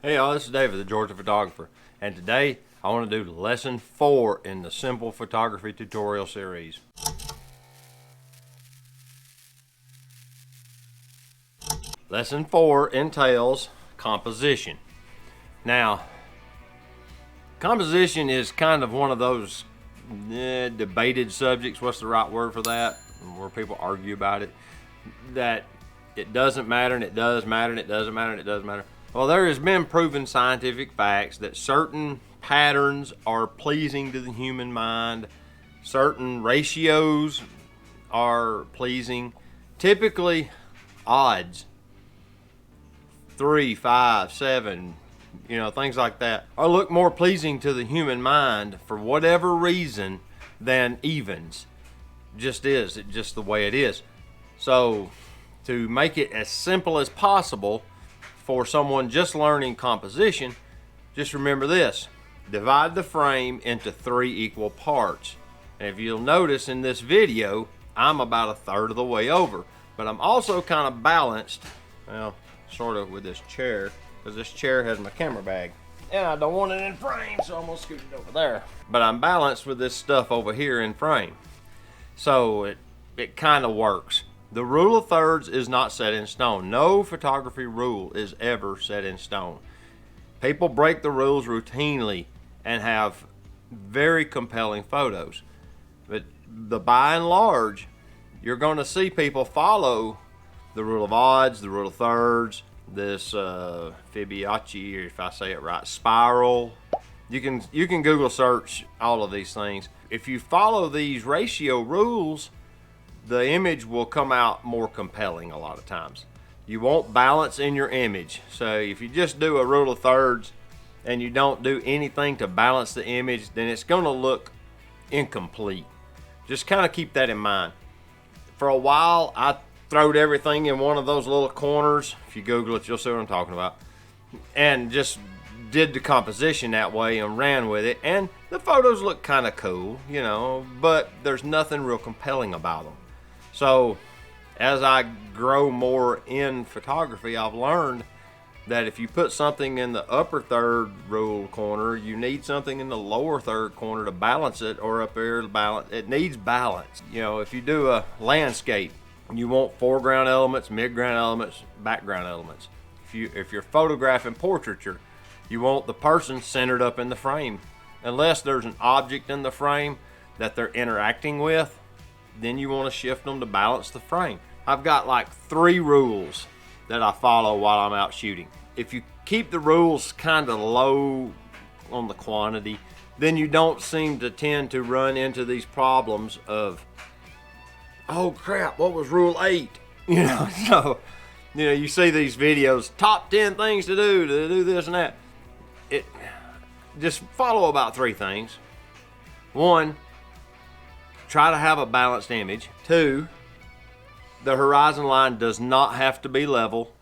Hey y'all, this is David, the Georgia photographer, and today I want to do lesson 4 in the simple photography tutorial series. Lesson 4 entails composition. Now, composition is kind of one of those debated subjects, what's the right word for that, where people argue about it, that it doesn't matter and it does matter and it doesn't matter and it doesn't matter. Well, there has been proven scientific facts that certain patterns are pleasing to the human mind, certain ratios are pleasing. Typically, odds, 3, 5, 7, things like that, or look more pleasing to the human mind for whatever reason than evens. Just the way it is. So, to make it as simple as possible for someone just learning composition, just remember this: divide the frame into 3 equal parts. And if you'll notice in this video, I'm about a third of the way over, but I'm also kind of balanced, well, sort of, with this chair, because this chair has my camera bag and I don't want it in frame, so I'm gonna scoot it over there. But I'm balanced with this stuff over here in frame, so it kind of works. The rule of thirds is not set in stone. No photography rule is ever set in stone. People break the rules routinely and have very compelling photos. But by and large, you're going to see people follow the rule of odds, the rule of thirds, this Fibonacci, or if I say it right, spiral. You can Google search all of these things. If you follow these ratio rules, the image will come out more compelling a lot of times. You won't balance in your image. So if you just do a rule of thirds and you don't do anything to balance the image, then it's going to look incomplete. Just kind of keep that in mind. For a while, I throwed everything in one of those little corners. If you Google it, you'll see what I'm talking about. And just did the composition that way and ran with it. And the photos look kind of cool, but there's nothing real compelling about them. So as I grow more in photography, I've learned that if you put something in the upper third rule corner, you need something in the lower third corner to balance it, or up there to balance. It needs balance. If you do a landscape, you want foreground elements, midground elements, background elements. If you're photographing portraiture, you want the person centered up in the frame. Unless there's an object in the frame that they're interacting with, then you want to shift them to balance the frame. I've got like 3 rules that I follow while I'm out shooting. If you keep the rules kind of low on the quantity, then you don't seem to tend to run into these problems of, oh crap, what was rule 8? So, you see these videos, top 10 things to do this and that. Just follow about 3 things. 1, try to have a balanced image. 2, the horizon line does not have to be level.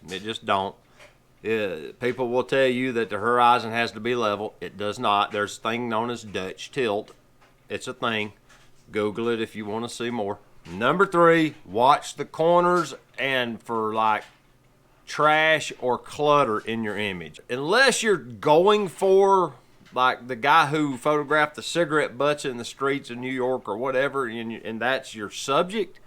It just don't. People will tell you that the horizon has to be level. It does not. There's a thing known as Dutch tilt. It's a thing. Google it if you want to see more. Number 3, watch the corners and for like trash or clutter in your image. Unless you're going for like the guy who photographed the cigarette butts in the streets of New York or whatever, and that's your subject,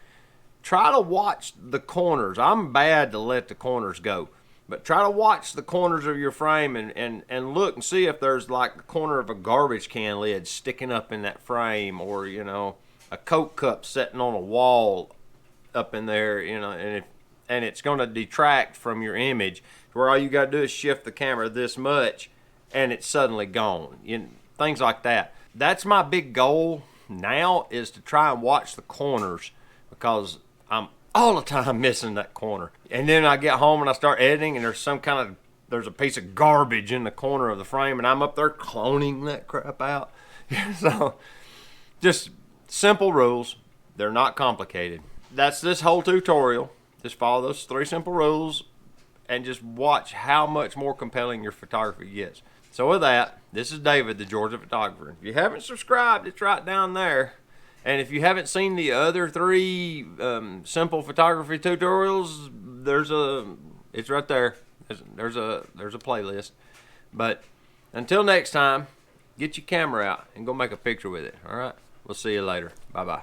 try to watch the corners. I'm bad to let the corners go, but try to watch the corners of your frame and look and see if there's like the corner of a garbage can lid sticking up in that frame, or a Coke cup sitting on a wall up in there, and it's going to detract from your image, where all you got to do is shift the camera this much and it's suddenly gone. Things like that. That's my big goal now, is to try and watch the corners, because I'm all the time missing that corner. And then I get home and I start editing, and there's a piece of garbage in the corner of the frame, and I'm up there cloning that crap out. So just simple rules. They're not complicated. That's this whole tutorial. Just follow those 3 simple rules and just watch how much more compelling your photography gets. So with that, this is David, the Georgia photographer. If you haven't subscribed, it's right down there. And if you haven't seen the other 3 simple photography tutorials, it's right there. There's a playlist. But until next time, get your camera out and go make a picture with it. All right. We'll see you later. Bye bye.